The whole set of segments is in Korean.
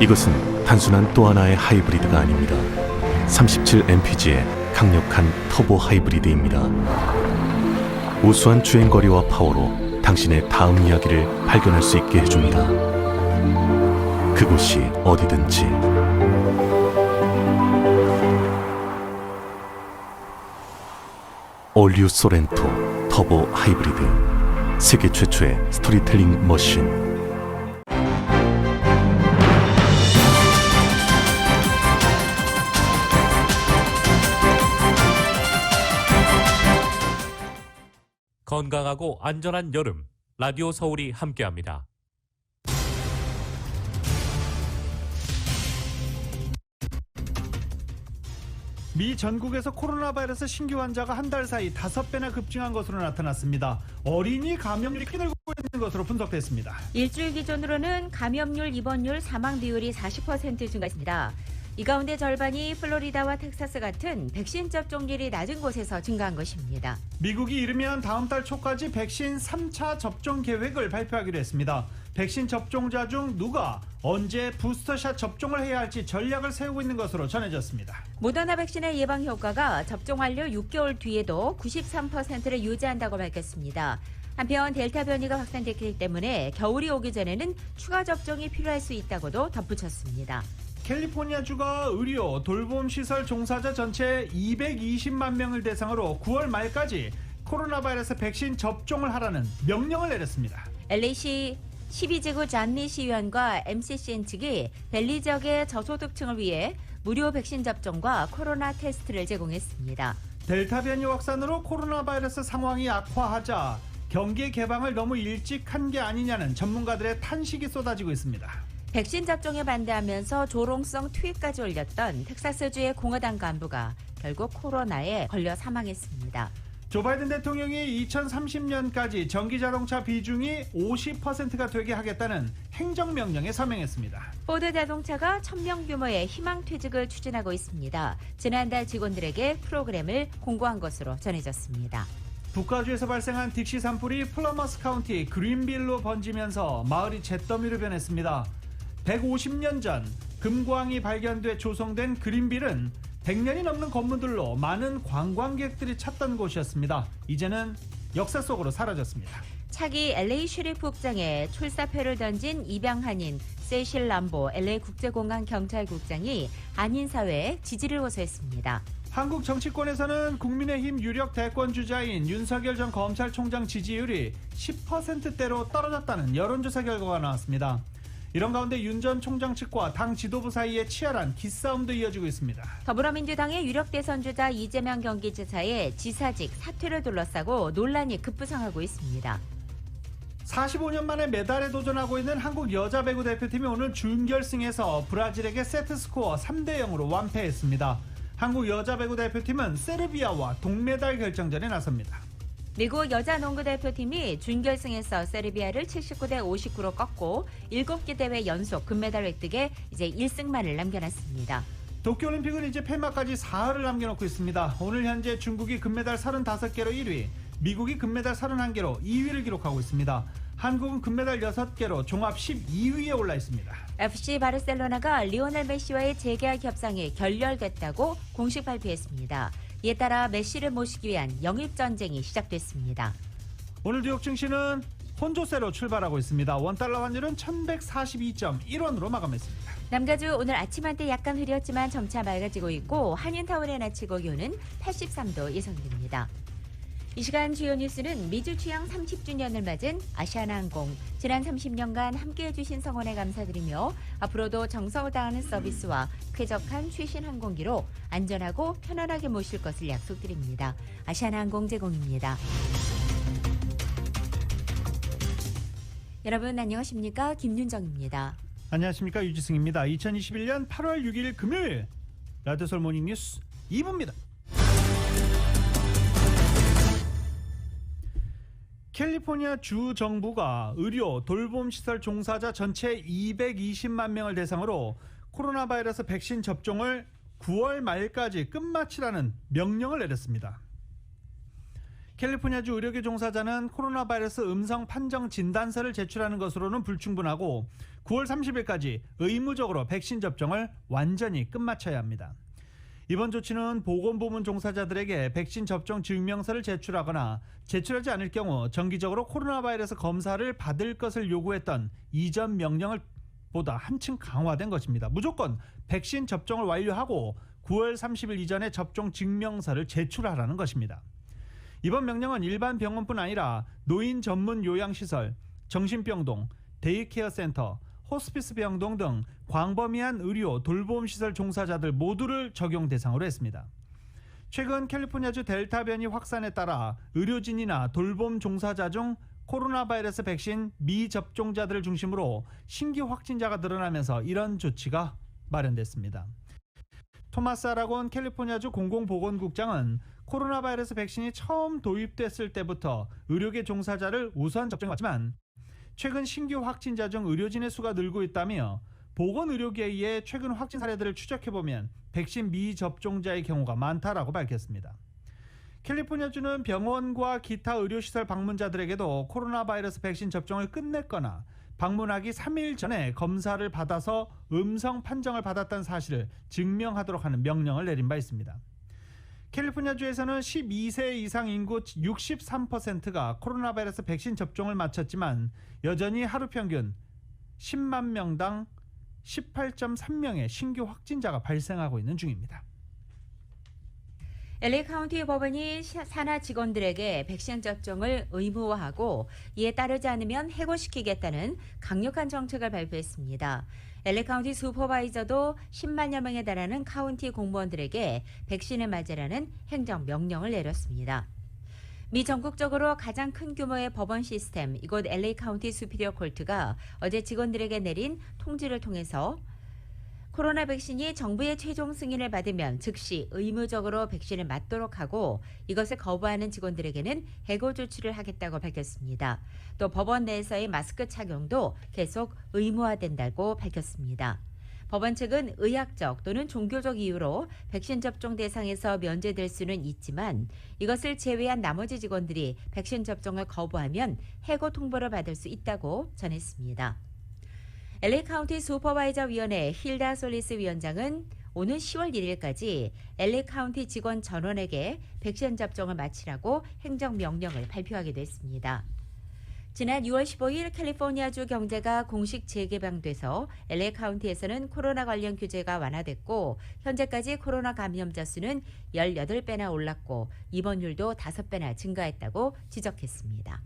이것은 단순한 또 하나의 하이브리드가 아닙니다. 37mpg의 강력한 터보 하이브리드입니다. 우수한 주행거리와 파워로 당신의 다음 이야기를 발견할 수 있게 해줍니다. 그곳이 어디든지. 올류 소렌토 터보 하이브리드, 세계 최초의 스토리텔링 머신. 건강하고 안전한 여름, 라디오 서울이 함께합니다. 미 전국에서 코로나 바이러스 신규 환자가 한 달 사이 5배나 급증한 것으로 나타났습니다. 어린이 감염률이 크게 늘고 있는 것으로 분석됐습니다. 일주일 기준으로는 감염률, 입원율, 사망 비율이 40% 증가했습니다. 이 가운데 절반이 플로리다와 텍사스 같은 백신 접종률이 낮은 곳에서 증가한 것입니다. 미국이 이르면 다음 달 초까지 백신 3차 접종 계획을 발표하기로 했습니다. 백신 접종자 중 누가 언제 부스터샷 접종을 해야 할지 전략을 세우고 있는 것으로 전해졌습니다. 모더나 백신의 예방 효과가 접종 완료 6개월 뒤에도 93%를 유지한다고 밝혔습니다. 한편 델타 변이가 확산됐기 때문에 겨울이 오기 전에는 추가 접종이 필요할 수 있다고도 덧붙였습니다. 캘리포니아주가 의료, 돌봄시설 종사자 전체 220만 명을 대상으로 9월 말까지 코로나 바이러스 백신 접종을 하라는 명령을 내렸습니다. LA시 12지구 잔리 시의원과 MCCN 측이 밸리 지역의 저소득층을 위해 무료 백신 접종과 코로나 테스트를 제공했습니다. 델타 변이 확산으로 코로나 바이러스 상황이 악화하자 경기 개방을 너무 일찍 한 게 아니냐는 전문가들의 탄식이 쏟아지고 있습니다. 백신 접종에 반대하면서 조롱성 트윗까지 올렸던 텍사스주의 공화당 간부가 결국 코로나에 걸려 사망했습니다. 조 바이든 대통령이 2030년까지 전기자동차 비중이 50%가 되게 하겠다는 행정명령에 서명했습니다. 포드 자동차가 1000명 규모의 희망퇴직을 추진하고 있습니다. 지난달 직원들에게 프로그램을 공고한 것으로 전해졌습니다. 북가주에서 발생한 딕시 산불이 플러머스 카운티 그린빌로 번지면서 마을이 잿더미로 변했습니다. 150년 전 금광이 발견돼 조성된 그린빌은 100년이 넘는 건물들로 많은 관광객들이 찾던 곳이었습니다. 이제는 역사 속으로 사라졌습니다. 차기 LA 쉐리프 국장에 출사표를 던진 입양한인 세실 람보 LA 국제공항 경찰국장이 한인사회에 지지를 호소했습니다. 한국 정치권에서는 국민의힘 유력 대권주자인 윤석열 전 검찰총장 지지율이 10%대로 떨어졌다는 여론조사 결과가 나왔습니다. 이런 가운데 윤 전 총장 측과 당 지도부 사이에 치열한 기싸움도 이어지고 있습니다. 더불어민주당의 유력 대선주자 이재명 경기지사의 지사직 사퇴를 둘러싸고 논란이 급부상하고 있습니다. 45년 만에 메달에 도전하고 있는 한국 여자 배구 대표팀이 오늘 준결승에서 브라질에게 세트스코어 3대0으로 완패했습니다. 한국 여자 배구 대표팀은 세르비아와 동메달 결정전에 나섭니다. 미국 여자 농구 대표팀이 준결승에서 세르비아를 79대 59로 꺾고 7개 대회 연속 금메달 획득에 이제 1승만을 남겨놨습니다. 도쿄올림픽은 이제 폐막까지 사흘을 남겨놓고 있습니다. 오늘 현재 중국이 금메달 35개로 1위, 미국이 금메달 31개로 2위를 기록하고 있습니다. 한국은 금메달 6개로 종합 12위에 올라 있습니다. FC 바르셀로나가 리오넬 메시와의 재계약 협상이 결렬됐다고 공식 발표했습니다. 이에 따라 메시를 모시기 위한 영입전쟁이 시작됐습니다. 오늘 뉴욕 증시는 혼조세로 출발하고 있습니다. 원달러 환율은 1142.1원으로 마감했습니다. 남가주 오늘 아침 한때 약간 흐렸지만 점차 맑아지고 있고 한인타운의 낮 최고 기온은 83도 예상됩니다. 이 시간 주요 뉴스는 미주 취항 30주년을 맞은 아시아나항공, 지난 30년간 함께해 주신 성원에 감사드리며 앞으로도 정성을 다하는 서비스와 쾌적한 최신 항공기로 안전하고 편안하게 모실 것을 약속드립니다. 아시아나항공 제공입니다. 여러분 안녕하십니까? 김윤정입니다. 안녕하십니까? 유지승입니다. 2021년 8월 6일 금요일 라디오서울 모닝뉴스 2부입니다. 캘리포니아 주 정부가 의료, 돌봄시설 종사자 전체 220만 명을 대상으로 코로나 바이러스 백신 접종을 9월 말까지 끝마치라는 명령을 내렸습니다. 캘리포니아주 의료계 종사자는 코로나 바이러스 음성 판정 진단서를 제출하는 것으로는 불충분하고 9월 30일까지 의무적으로 백신 접종을 완전히 끝마쳐야 합니다. 이번 조치는 보건부문 종사자들에게 백신 접종 증명서를 제출하거나 제출하지 않을 경우 정기적으로 코로나 바이러스 검사를 받을 것을 요구했던 이전 명령을 보다 한층 강화된 것입니다. 무조건 백신 접종을 완료하고 9월 30일 이전에 접종 증명서를 제출하라는 것입니다. 이번 명령은 일반 병원뿐 아니라 노인 전문 요양시설, 정신병동, 데이케어 센터, 호스피스 병동 등 광범위한 의료, 돌봄시설 종사자들 모두를 적용 대상으로 했습니다. 최근 캘리포니아주 델타 변이 확산에 따라 의료진이나 돌봄 종사자 중 코로나 바이러스 백신 미접종자들을 중심으로 신규 확진자가 늘어나면서 이런 조치가 마련됐습니다. 토마스 아라곤 캘리포니아주 공공보건국장은 코로나 바이러스 백신이 처음 도입됐을 때부터 의료계 종사자를 우선 접종해왔지만 최근 신규 확진자 중 의료진의 수가 늘고 있다며 보건의료계의 최근 확진 사례들을 추적해보면 백신 미접종자의 경우가 많다라고 밝혔습니다. 캘리포니아주는 병원과 기타 의료시설 방문자들에게도 코로나 바이러스 백신 접종을 끝냈거나 방문하기 3일 전에 검사를 받아서 음성 판정을 받았다는 사실을 증명하도록 하는 명령을 내린 바 있습니다. 캘리포니아주에서는 12세 이상 인구 63%가 코로나 바이러스 백신 접종을 마쳤지만 여전히 하루 평균 10만 명당 18.3명의 신규 확진자가 발생하고 있는 중입니다. LA 카운티 법원이 산하 직원들에게 백신 접종을 의무화하고 이에 따르지 않으면 해고시키겠다는 강력한 정책을 발표했습니다. LA 카운티 슈퍼바이저도 10만여 명에 달하는 카운티 공무원들에게 백신을 맞으라는 행정 명령을 내렸습니다. 미 전국적으로 가장 큰 규모의 법원 시스템, 이곳 LA 카운티 수피리어 콜트가 어제 직원들에게 내린 통지를 통해서 코로나 백신이 정부의 최종 승인을 받으면 즉시 의무적으로 백신을 맞도록 하고 이것을 거부하는 직원들에게는 해고 조치를 하겠다고 밝혔습니다. 또 법원 내에서의 마스크 착용도 계속 의무화된다고 밝혔습니다. 법원 측은 의학적 또는 종교적 이유로 백신 접종 대상에서 면제될 수는 있지만 이것을 제외한 나머지 직원들이 백신 접종을 거부하면 해고 통보를 받을 수 있다고 전했습니다. LA 카운티 슈퍼바이저 위원회 힐다 솔리스 위원장은 오는 10월 1일까지 LA 카운티 직원 전원에게 백신 접종을 마치라고 행정명령을 발표하기도 했습니다. 지난 6월 15일 캘리포니아주 경제가 공식 재개방돼서 LA 카운티에서는 코로나 관련 규제가 완화됐고 현재까지 코로나 감염자 수는 18배나 올랐고 입원율도 5배나 증가했다고 지적했습니다.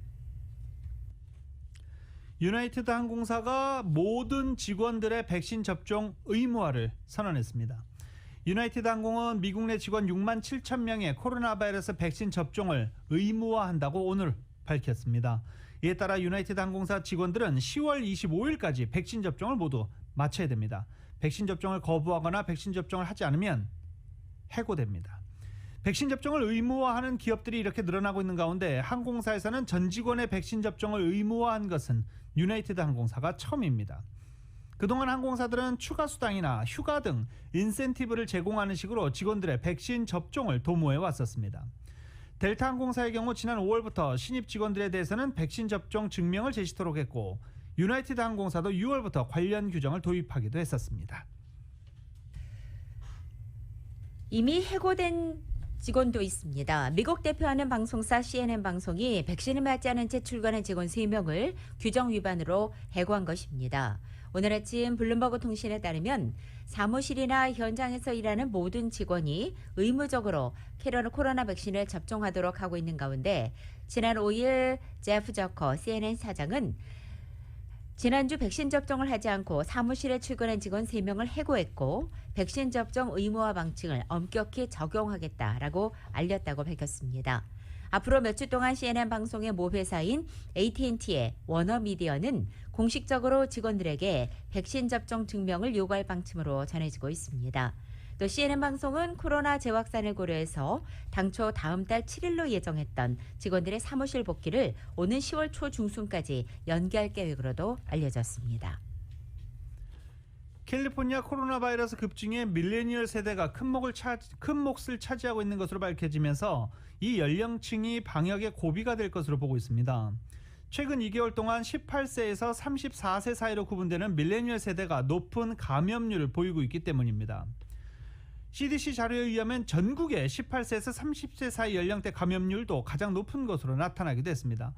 유나이티드 항공사가 모든 직원들의 백신 접종 의무화를 선언했습니다. 유나이티드 항공은 미국 내 직원 6만 7천 명의 코로나 바이러스 백신 접종을 의무화한다고 오늘 밝혔습니다. 이에 따라 유나이티드 항공사 직원들은 10월 25일까지 백신 접종을 모두 마쳐야 됩니다. 백신 접종을 거부하거나 백신 접종을 하지 않으면 해고됩니다. 백신 접종을 의무화하는 기업들이 이렇게 늘어나고 있는 가운데 항공사에서는 전 직원의 백신 접종을 의무화한 것은 유나이티드 항공사가 처음입니다. 그동안 항공사들은 추가 수당이나 휴가 등 인센티브를 제공하는 식으로 직원들의 백신 접종을 도모해 왔었습니다. 델타 항공사의 경우 지난 5월부터 신입 직원들에 대해서는 백신 접종 증명을 제시토록 했고 유나이티드 항공사도 6월부터 관련 규정을 도입하기도 했었습니다. 이미 해고된 직원도 있습니다. 미국 대표하는 방송사 CNN 방송이 백신을 맞지 않은 채 출근한 직원 3명을 규정 위반으로 해고한 것입니다. 오늘 아침 블룸버그 통신에 따르면 사무실이나 현장에서 일하는 모든 직원이 의무적으로 코로나 백신을 접종하도록 하고 있는 가운데 지난 5일 제프 저커 CNN 사장은 지난주 백신 접종을 하지 않고 사무실에 출근한 직원 3명을 해고했고 백신 접종 의무화 방침을 엄격히 적용하겠다라고 알렸다고 밝혔습니다. 앞으로 몇 주 동안 CNN 방송의 모 회사인 AT&T의 워너미디어는 공식적으로 직원들에게 백신 접종 증명을 요구할 방침으로 전해지고 있습니다. 또 CNN 방송은 코로나 재확산을 고려해서 당초 다음 달 7일로 예정했던 직원들의 사무실 복귀를 오는 10월 초 중순까지 연기할 계획으로도 알려졌습니다. 캘리포니아 코로나 바이러스 급증에 밀레니얼 세대가 큰 몫을 차지하고 있는 것으로 밝혀지면서 이 연령층이 방역의 고비가 될 것으로 보고 있습니다. 최근 2개월 동안 18세에서 34세 사이로 구분되는 밀레니얼 세대가 높은 감염률을 보이고 있기 때문입니다. CDC 자료에 의하면 전국의 18세에서 30세 사이 연령대 감염률도 가장 높은 것으로 나타나기도 했습니다.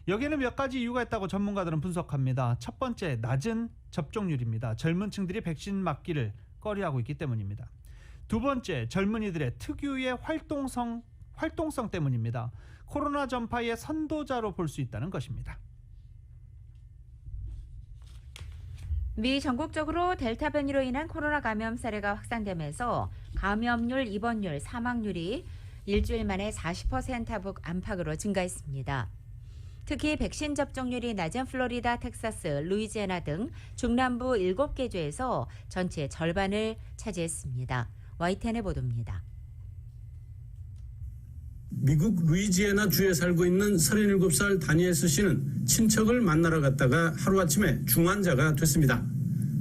여기에는 몇 가지 이유가 있다고 전문가들은 분석합니다. 첫 번째, 낮은 접종률입니다. 젊은 층들이 백신 맞기를 꺼려하고 있기 때문입니다. 두 번째, 젊은이들의 특유의 활동성 때문입니다. 코로나 전파의 선도자로 볼 수 있다는 것입니다. 미 전국적으로 델타 변이로 인한 코로나 감염 사례가 확산되면서 감염률, 입원율, 사망률이 일주일 만에 40% 안팎으로 증가했습니다. 특히 백신 접종률이 낮은 플로리다, 텍사스, 루이지애나 등 중남부 7개 주에서 전체의 절반을 차지했습니다. YTN의 보도입니다. 미국 루이지애나 주에 살고 있는 37살 다니엘스 씨는 친척을 만나러 갔다가 하루아침에 중환자가 됐습니다.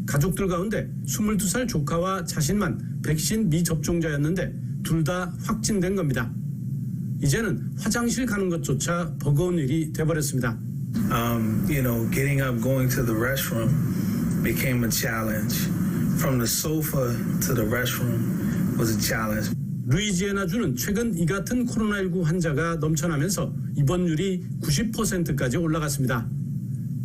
가족들 가운데 22살 조카와 자신만 백신 미접종자였는데 둘 다 확진된 겁니다. 이제는 화장실 가는 것조차 버거운 일이 돼버렸습니다. Getting up, going to the restroom became a challenge. From the sofa to the restroom was a challenge. 루이지애나주는 최근 이 같은 코로나19 환자가 넘쳐나면서 입원율이 90%까지 올라갔습니다.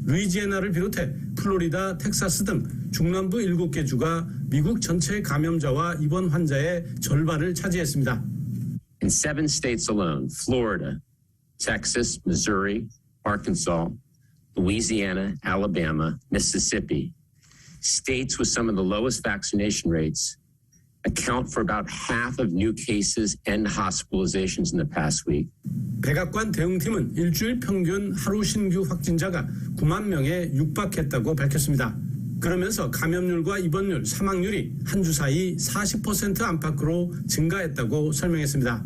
루이지애나를 비롯해 플로리다, 텍사스 등 중남부 7개 주가 미국 전체 감염자와 입원 환자의 절반을 차지했습니다. In 7 states alone, Florida, Texas, Missouri, Arkansas, Louisiana, Alabama, Mississippi, states with some of the lowest vaccination rates account for about half of new cases and hospitalizations in the past week. 백악관 대응팀은 일주일 평균 하루 신규 확진자가 9만 명에 육박했다고 밝혔습니다. 그러면서 감염률과 입원율, 사망률이 한 주 사이 40% 안팎으로 증가했다고 설명했습니다.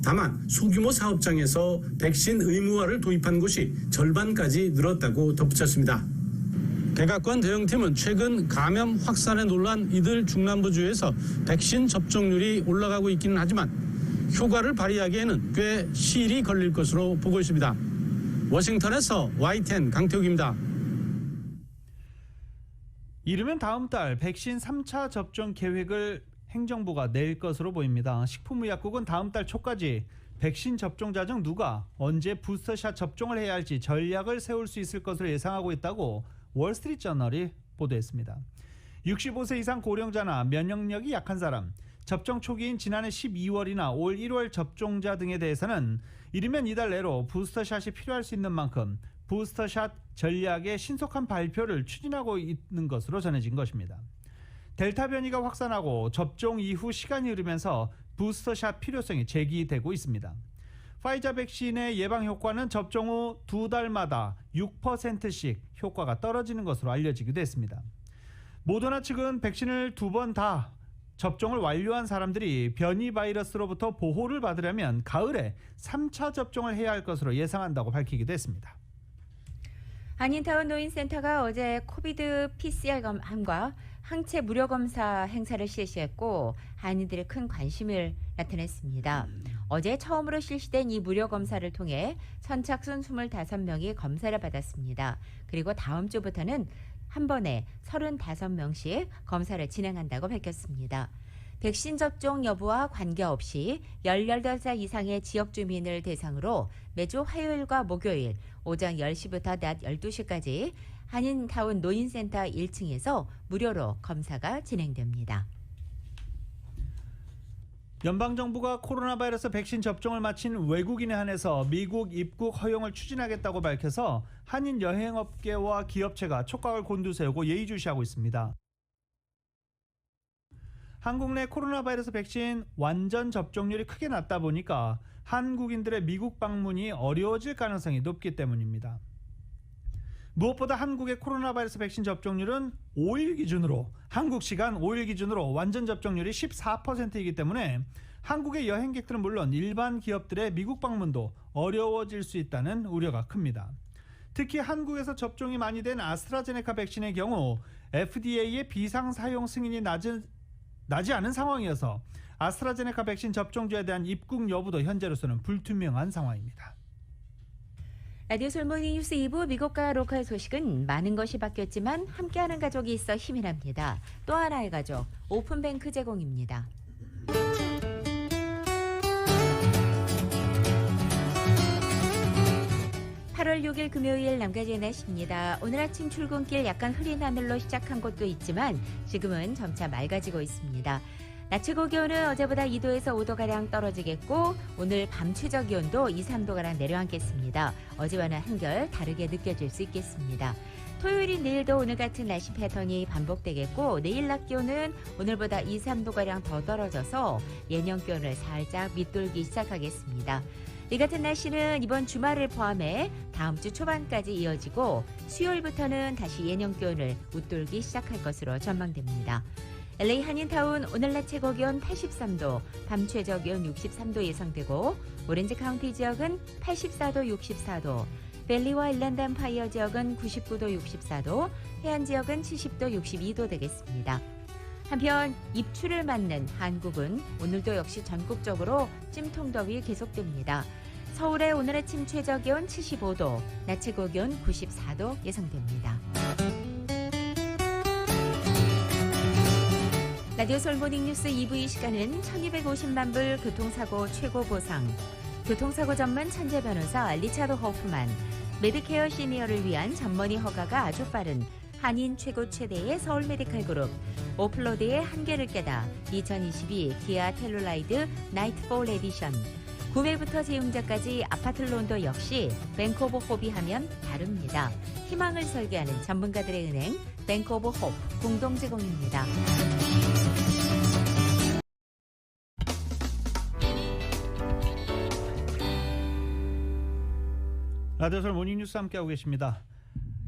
다만 소규모 사업장에서 백신 의무화를 도입한 곳이 절반까지 늘었다고 덧붙였습니다. 백악관 대응팀은 최근 감염 확산에 놀란 이들 중남부주에서 백신 접종률이 올라가고 있기는 하지만 효과를 발휘하기에는 꽤 시일이 걸릴 것으로 보고 있습니다. 워싱턴에서 YTN 강태욱입니다. 이르면 다음 달 백신 3차 접종 계획을 행정부가 낼 것으로 보입니다. 식품의약국은 다음 달 초까지 백신 접종자 중 누가 언제 부스터샷 접종을 해야 할지 전략을 세울 수 있을 것으로 예상하고 있다고 월스트리트저널이 보도했습니다. 65세 이상 고령자나 면역력이 약한 사람, 접종 초기인 지난해 12월이나 올 1월 접종자 등에 대해서는 이르면 이달 내로 부스터샷이 필요할 수 있는 만큼 부스터샷 전략의 신속한 발표를 추진하고 있는 것으로 전해진 것입니다. 델타 변이가 확산하고 접종 이후 시간이 흐르면서 부스터샷 필요성이 제기되고 있습니다. 파이자 백신의 예방 효과는 접종 후 2달마다 6%씩 효과가 떨어지는 것으로 알려지기도 했습니다. 모더나 측은 백신을 2번 다 접종을 완료한 사람들이 변이 바이러스로부터 보호를 받으려면 가을에 3차 접종을 해야 할 것으로 예상한다고 밝히기도 했습니다. 한인타운 노인센터가 어제 코비드 PCR과 항체 무료 검사 행사를 실시했고 한인들의 큰 관심을 나타냈습니다. 어제 처음으로 실시된 이 무료 검사를 통해 선착순 25명이 검사를 받았습니다. 그리고 다음 주부터는 한 번에 35명씩 검사를 진행한다고 밝혔습니다. 백신 접종 여부와 관계없이 18살 이상의 지역 주민을 대상으로 매주 화요일과 목요일 오전 10시부터 낮 12시까지 한인타운 노인센터 1층에서 무료로 검사가 진행됩니다. 연방정부가 코로나 바이러스 백신 접종을 마친 외국인에 한해서 미국 입국 허용을 추진하겠다고 밝혀서 한인 여행업계와 기업체가 촉각을 곤두세우고 예의주시하고 있습니다. 한국 내 코로나 바이러스 백신 완전 접종률이 크게 낮다 보니까 한국인들의 미국 방문이 어려워질 가능성이 높기 때문입니다. 무엇보다 한국의 코로나 바이러스 백신 접종률은 5일 기준으로 한국 시간 5일 기준으로 완전 접종률이 14%이기 때문에 한국의 여행객들은 물론 일반 기업들의 미국 방문도 어려워질 수 있다는 우려가 큽니다. 특히 한국에서 접종이 많이 된 아스트라제네카 백신의 경우 FDA의 비상 사용 승인이 나지 않은 상황이어서 아스트라제네카 백신 접종자에 대한 입국 여부도 현재로서는 불투명한 상황입니다. 라디오 솔모닝 뉴스 2부 미국과 로컬 소식은 많은 것이 바뀌었지만 함께하는 가족이 있어 힘이 납니다. 또 하나의 가족, 오픈뱅크 제공입니다. 8월 6일 금요일 남가지의 날씨입니다. 오늘 아침 출근길 약간 흐린 하늘로 시작한 곳도 있지만 지금은 점차 맑아지고 있습니다. 낮 최고 기온은 어제보다 2도에서 5도가량 떨어지겠고 오늘 밤 최저 기온도 2, 3도가량 내려앉겠습니다. 어제와는 한결 다르게 느껴질 수 있겠습니다. 토요일인 내일도 오늘 같은 날씨 패턴이 반복되겠고 내일 낮 기온은 오늘보다 2, 3도가량 더 떨어져서 예년 기온을 살짝 밑돌기 시작하겠습니다. 이 같은 날씨는 이번 주말을 포함해 다음 주 초반까지 이어지고 수요일부터는 다시 예년 기온을 웃돌기 시작할 것으로 전망됩니다. LA 한인타운 오늘 낮 최고 기온 83도, 밤 최저 기온 63도 예상되고 오렌지 카운티 지역은 84도, 64도, 밸리와 일랜드 엠파이어 지역은 99도, 64도, 해안 지역은 70도, 62도 되겠습니다. 한편 입추를 맞는 한국은 오늘도 역시 전국적으로 찜통더위 계속됩니다. 서울의 오늘 아침 최저 기온 75도, 낮 최고 기온 94도 예상됩니다. 라디오 솔모닝 뉴스 2부 이 시간은 1250만 불 교통사고 최고 보상, 교통사고 전문 천재 변호사 리차드 호프만, 메디케어 시니어를 위한 전문의 허가가 아주 빠른 한인 최고 최대의 서울 메디칼 그룹, 오플로드의 한계를 깨다 2022 기아 텔룰라이드 나이트볼 에디션, 구매부터 재용자까지 아파트론도 역시 뱅크 오브 홉이 하면 다릅니다. 희망을 설계하는 전문가들의 은행 뱅크 오브 홉 공동 제공입니다. 라디오솔 모닝뉴스 함께하고 계십니다.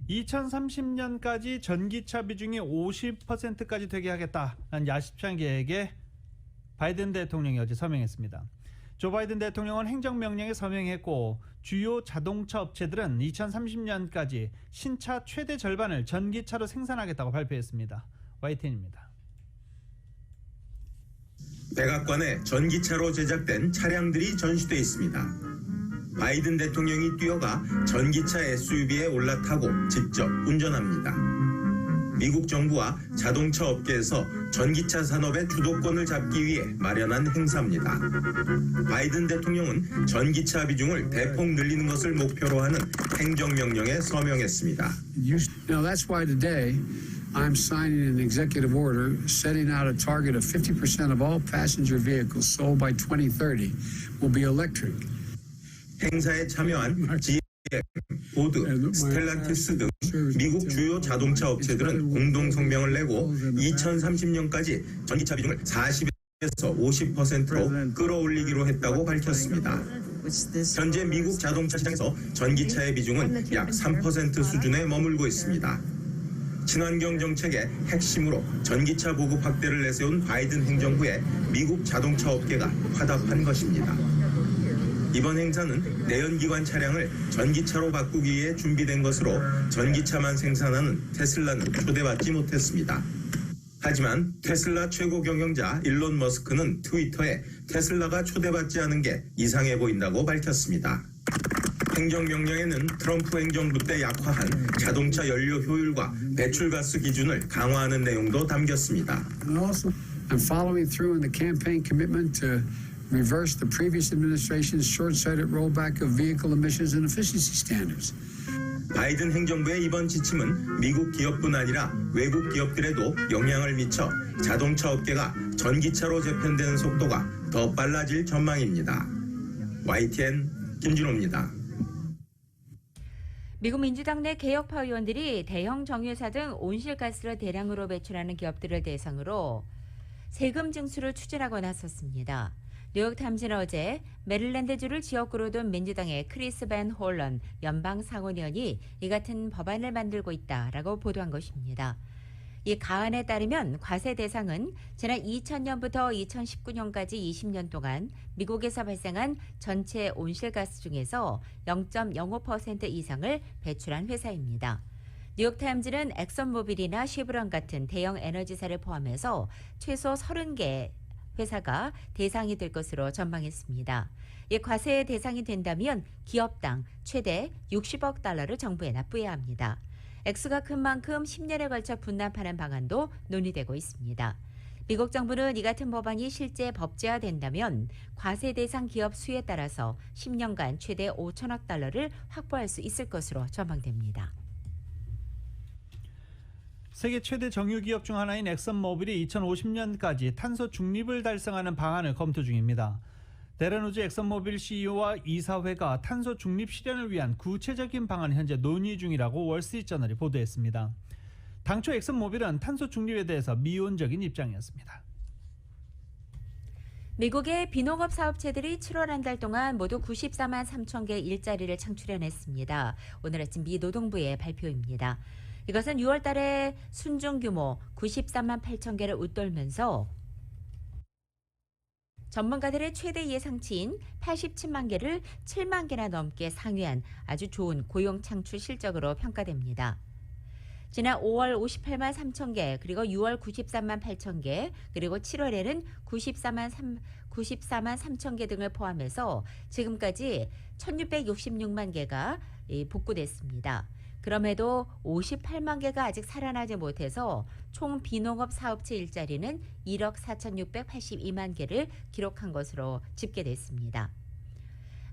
2030년까지 전기차 비중이 50%까지 되게 하겠다는 야심찬 계획에 바이든 대통령이 어제 서명했습니다. 조 바이든 대통령은 행정명령에 서명했고 주요 자동차 업체들은 2030년까지 신차 최대 절반을 전기차로 생산하겠다고 발표했습니다. YTN입니다. 백악관에 전기차로 제작된 차량들이 전시돼 있습니다. 바이든 대통령이 뛰어가 전기차 SUV에 올라타고 직접 운전합니다. 미국 정부와 자동차 업계에서 전기차 산업의 주도권을 잡기 위해 마련한 행사입니다. 바이든 대통령은 전기차 비중을 대폭 늘리는 것을 목표로 하는 행정명령에 서명했습니다. That's why today I'm signing an executive order setting out a target of 50% of all passenger vehicles sold by 2030 will be electric. 행사에 참여한 GM, 포드, 스텔란티스 등 미국 주요 자동차 업체들은 공동 성명을 내고 2030년까지 전기차 비중을 40에서 50%로 끌어올리기로 했다고 밝혔습니다. 현재 미국 자동차 시장에서 전기차의 비중은 약 3% 수준에 머물고 있습니다. 친환경 정책의 핵심으로 전기차 보급 확대를 내세운 바이든 행정부에 미국 자동차 업계가 화답한 것입니다. 이번 행사는 내연기관 차량을 전기차로 바꾸기 위해 준비된 것으로 전기차만 생산하는 테슬라는 초대받지 못했습니다. 하지만 테슬라 최고 경영자 일론 머스크는 트위터에 테슬라가 초대받지 않은 게 이상해 보인다고 밝혔습니다. 행정명령에는 트럼프 행정부 때 약화한 자동차 연료 효율과 배출가스 기준을 강화하는 내용도 담겼습니다. I'm following through on the campaign commitment to reverse the previous administration's short-sighted rollback of vehicle emissions and efficiency standards. 바이든 행정부의 이번 지침은 미국 기업뿐 아니라 외국 기업들에도 영향을 미쳐 자동차 업계가 전기차로 재편되는 속도가 더 빨라질 전망입니다. YTN 김준호입니다. 미국 민주당 내 개혁파 의원들이 대형 정유사 등 온실가스를 대량으로 배출하는 기업들을 대상으로 세금 징수를 추진하고 나섰습니다. 뉴욕타임즈는 어제 메릴랜드주를 지역구로 둔 민주당의 크리스 벤 홀런 연방 상원의원이 이 같은 법안을 만들고 있다라고 보도한 것입니다. 이 가안에 따르면 과세 대상은 지난 2000년부터 2019년까지 20년 동안 미국에서 발생한 전체 온실가스 중에서 0.05% 이상을 배출한 회사입니다. 뉴욕타임즈는 엑선모빌이나 쉐브론 같은 대형 에너지사를 포함해서 최소 30개 회사가 대상이 될 것으로 전망했습니다. 이 과세의 대상이 된다면 기업당 최대 60억 달러를 정부에 납부해야 합니다. 액수가 큰 만큼 10년에 걸쳐 분납하는 방안도 논의되고 있습니다. 미국 정부는 이 같은 법안이 실제 법제화된다면 과세 대상 기업 수에 따라서 10년간 최대 5천억 달러를 확보할 수 있을 것으로 전망됩니다. 세계 최대 정유기업 중 하나인 엑선모빌이 2050년까지 탄소 중립을 달성하는 방안을 검토 중입니다. 데런 우즈 엑선모빌 CEO와 이사회가 탄소 중립 실현을 위한 구체적인 방안을 현재 논의 중이라고 월스트리트저널이 보도했습니다. 당초 엑선모빌은 탄소 중립에 대해서 미온적인 입장이었습니다. 미국의 비농업 사업체들이 7월 한 달 동안 모두 94만 3천 개 일자리를 창출해냈습니다. 오늘 아침 미 노동부의 발표입니다. 이것은 6월 달에 순중 규모 94만 8천 개를 웃돌면서 전문가들의 최대 예상치인 87만 개를 7만 개나 넘게 상회한 아주 좋은 고용 창출 실적으로 평가됩니다. 지난 5월 58만 3천 개, 그리고 6월 94만 8천 개, 그리고 7월에는 94만 3천 개 등을 포함해서 지금까지 1666만 개가 복구됐습니다. 그럼에도 58만 개가 아직 살아나지 못해서 총 비농업 사업체 일자리는 1억 4,682만 개를 기록한 것으로 집계됐습니다.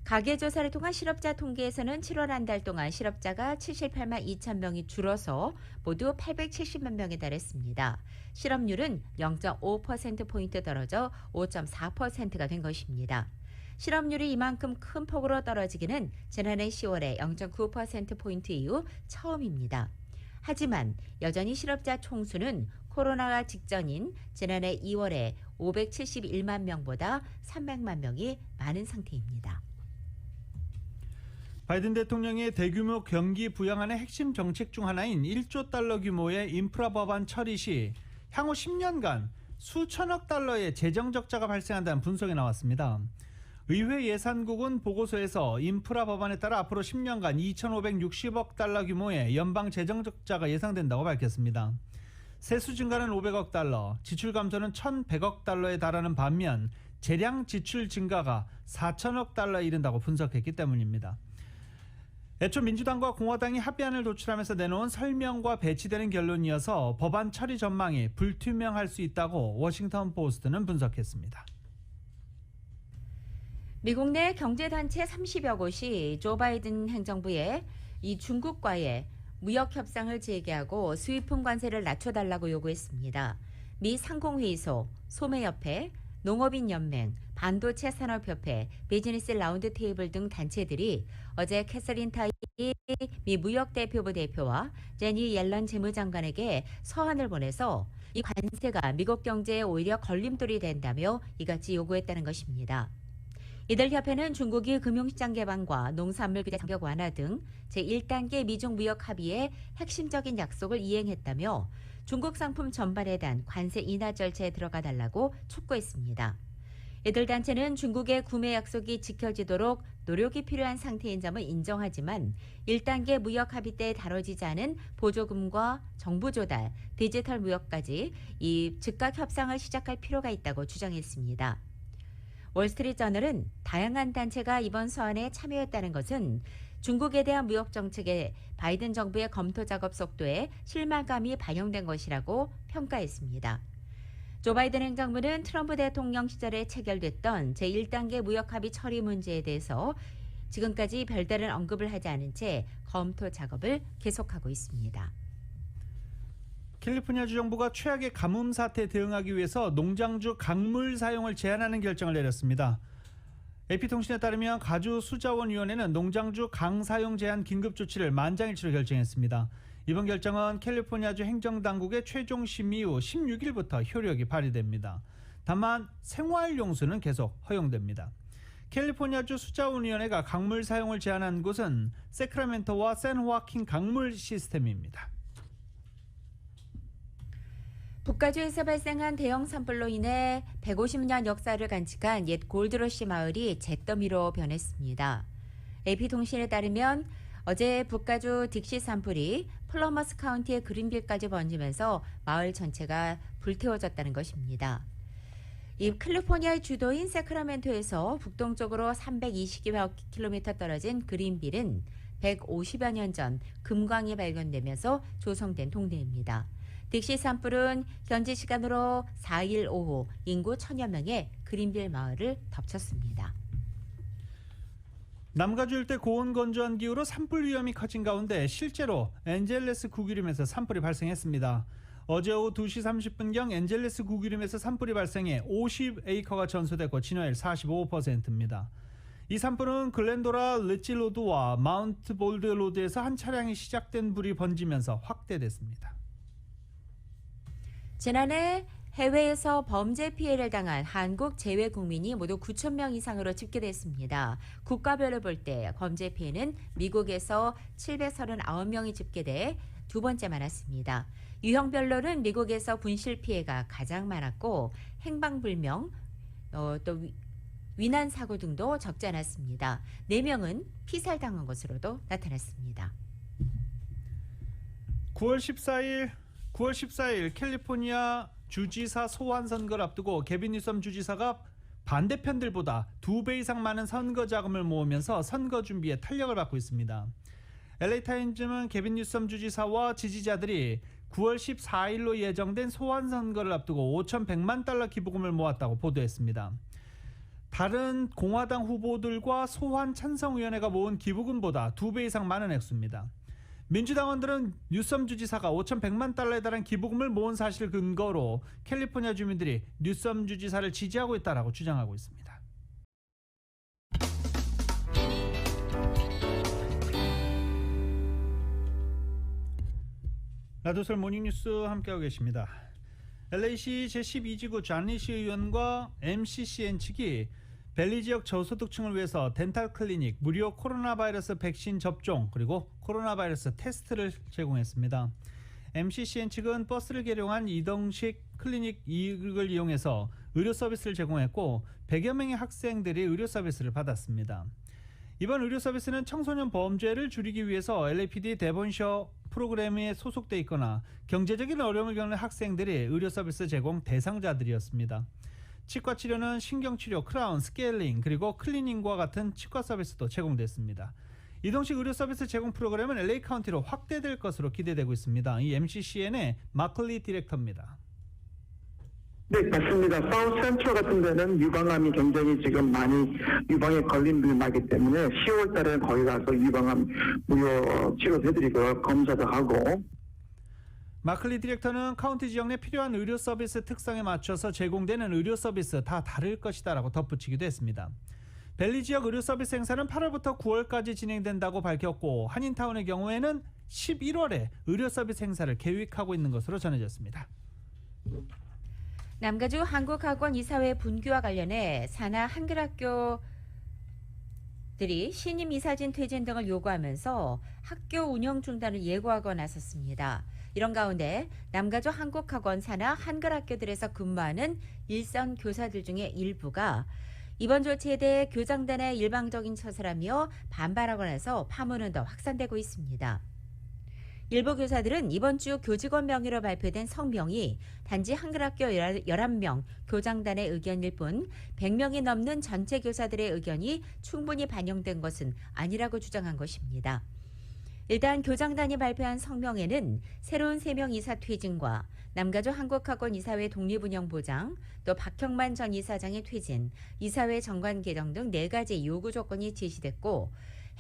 가계조사를 통한 실업자 통계에서는 7월 한 달 동안 실업자가 78만 2천 명이 줄어서 모두 870만 명에 달했습니다. 실업률은 0.5%포인트 떨어져 5.4%가 된 것입니다. 실업률이 이만큼 큰 폭으로 떨어지기는 지난해 10월에 0.9%포인트 이후 처음입니다. 하지만 여전히 실업자 총수는 코로나가 직전인 지난해 2월에 571만 명보다 300만 명이 많은 상태입니다. 바이든 대통령의 대규모 경기 부양안의 핵심 정책 중 하나인 1조 달러 규모의 인프라 법안 처리 시 향후 10년간 수천억 달러의 재정 적자가 발생한다는 분석이 나왔습니다. 의회 예산국은 보고서에서 인프라 법안에 따라 앞으로 10년간 2,560억 달러 규모의 연방 재정 적자가 예상된다고 밝혔습니다. 세수 증가는 500억 달러, 지출 감소는 1,100억 달러에 달하는 반면 재량 지출 증가가 4천억 달러에 이른다고 분석했기 때문입니다. 애초 민주당과 공화당이 합의안을 도출하면서 내놓은 설명과 배치되는 결론이어서 법안 처리 전망이 불투명할 수 있다고 워싱턴 포스트는 분석했습니다. 미국 내 경제단체 30여 곳이 조 바이든 행정부에 이 중국과의 무역 협상을 재개하고 수입품 관세를 낮춰달라고 요구했습니다. 미 상공회의소, 소매협회, 농업인연맹, 반도체 산업협회, 비즈니스 라운드 테이블 등 단체들이 어제 캐서린 타이 미 무역대표부 대표와 제니 옐런 재무장관에게 서한을 보내서 이 관세가 미국 경제에 오히려 걸림돌이 된다며 이같이 요구했다는 것입니다. 이들 협회는 중국이 금융시장 개방과 농산물 규제 장벽 완화 등 제1단계 미중 무역 합의의 핵심적인 약속을 이행했다며 중국 상품 전반에 대한 관세 인하 절차에 들어가 달라고 촉구했습니다. 이들 단체는 중국의 구매 약속이 지켜지도록 노력이 필요한 상태인 점을 인정하지만 1단계 무역 합의 때 다뤄지지 않은 보조금과 정부 조달, 디지털 무역까지 이 즉각 협상을 시작할 필요가 있다고 주장했습니다. 월스트리트저널은 다양한 단체가 이번 서한에 참여했다는 것은 중국에 대한 무역 정책의 바이든 정부의 검토 작업 속도에 실망감이 반영된 것이라고 평가했습니다. 조 바이든 행정부는 트럼프 대통령 시절에 체결됐던 제1단계 무역 합의 처리 문제에 대해서 지금까지 별다른 언급을 하지 않은 채 검토 작업을 계속하고 있습니다. 캘리포니아주 정부가 최악의 가뭄 사태에 대응하기 위해서 농장주 강물 사용을 제한하는 결정을 내렸습니다. AP통신에 따르면 가주수자원위원회는 농장주 강 사용 제한 긴급 조치를 만장일치로 결정했습니다. 이번 결정은 캘리포니아주 행정당국의 최종 심의 후 16일부터 효력이 발휘됩니다. 다만 생활용수는 계속 허용됩니다. 캘리포니아주 수자원위원회가 강물 사용을 제한한 곳은 세크라멘토와 샌호아킨 강물 시스템입니다. 북가주에서 발생한 대형 산불로 인해 150년 역사를 간직한 옛 골드러시 마을이 잿더미로 변했습니다. AP통신에 따르면 어제 북가주 딕시 산불이 플러머스 카운티의 그린빌까지 번지면서 마을 전체가 불태워졌다는 것입니다. 이 캘리포니아의 주도인 세크라멘토에서 북동쪽으로 320km 떨어진 그린빌은 150여 년 전 금광이 발견되면서 조성된 동네입니다. 딕시 산불은 현지 시간으로 4일 오후 인구 1000여 명의 그린빌 마을을 덮쳤습니다. 남가주 일대 고온 건조한 기후로 산불 위험이 커진 가운데 실제로 엔젤레스 구기름에서 산불이 발생했습니다. 어제 오후 2시 30분경 엔젤레스 구기름에서 산불이 발생해 50에이커가 전소됐고 진화율 45%입니다. 이 산불은 글렌도라 르치 로드와 마운트 볼드 로드에서 한 차량이 시작된 불이 번지면서 확대됐습니다. 지난해 해외에서 범죄 피해를 당한 한국 재외 국민이 모두 9,000명 이상으로 집계됐습니다. 국가별로 볼 때 범죄 피해는 미국에서 739명이 집계돼 두 번째 많았습니다. 유형별로는 미국에서 분실 피해가 가장 많았고 행방불명, 또 위난 사고 등도 적지 않았습니다. 4명은 피살당한 것으로도 나타났습니다. 9월 14일 캘리포니아 주지사 소환 선거를 앞두고 게빈 뉴섬 주지사가 반대편들보다 2배 이상 많은 선거 자금을 모으면서 선거 준비에 탄력을 받고 있습니다. LA타임즈는 게빈 뉴섬 주지사와 지지자들이 9월 14일로 예정된 소환 선거를 앞두고 5,100만 달러 기부금을 모았다고 보도했습니다. 다른 공화당 후보들과 소환 찬성위원회가 모은 기부금보다 2배 이상 많은 액수입니다. 민주당원들은 뉴섬 주지사가 5,100만 달러에 달한 기부금을 모은 사실 근거로 캘리포니아 주민들이 뉴섬 주지사를 지지하고 있다고 주장하고 있습니다. 라디오설 모닝뉴스 함께하고 계십니다. LA시 제12지구 잔리시 의원과 MCCN 측이 밸리 지역 저소득층을 위해서 덴탈 클리닉, 무료 코로나 바이러스 백신 접종, 그리고 코로나 바이러스 테스트를 제공했습니다. MCCN 측은 버스를 개룡한 이동식 클리닉 이익을 이용해서 의료 서비스를 제공했고 100여 명의 학생들이 의료 서비스를 받았습니다. 이번 의료 서비스는 청소년 범죄를 줄이기 위해서 LAPD 데본셔 프로그램에 소속돼 있거나 경제적인 어려움을 겪는 학생들이 의료 서비스 제공 대상자들이었습니다. 치과 치료는 신경치료, 크라운, 스케일링, 그리고 클리닝과 같은 치과 서비스도 제공됐습니다. 이동식 의료 서비스 제공 프로그램은 LA 카운티로 확대될 것으로 기대되고 있습니다. 이 MCCN의 마클리 디렉터입니다. 네, 맞습니다. 사우스 센트럴 같은 데는 유방암이 굉장히 지금 많이 유방에 걸린 분이 많기 때문에 10월 달에 거기 가서 유방암 무료 치료도 해드리고 검사도 하고. 마클리 디렉터는 카운티 지역 내 필요한 의료 서비스 특성에 맞춰서 제공되는 의료 서비스 다 다를 것이다라고 덧붙이기도 했습니다. 밸리 지역 의료 서비스 행사는 8월부터 9월까지 진행된다고 밝혔고 한인타운의 경우에는 11월에 의료 서비스 행사를 계획하고 있는 것으로 전해졌습니다. 남가주 한국학원 이사회 분규와 관련해 산하 한글학교들이 신임 이사진 퇴진 등을 요구하면서 학교 운영 중단을 예고하고 나섰습니다. 이런 가운데 남가주 한국학원 산하 한글학교들에서 근무하는 일선 교사들 중에 일부가 이번 조치에 대해 교장단의 일방적인 처사라며 반발하고 나서 파문은 더 확산되고 있습니다. 일부 교사들은 이번 주 교직원 명의로 발표된 성명이 단지 한글학교 11명 교장단의 의견일 뿐 100명이 넘는 전체 교사들의 의견이 충분히 반영된 것은 아니라고 주장한 것입니다. 일단 교장단이 발표한 성명에는 새로운 3명 이사 퇴진과 남가주 한국학원 이사회 독립운영 보장, 또 박형만 전 이사장의 퇴진, 이사회 정관 개정 등 4가지 요구 조건이 제시됐고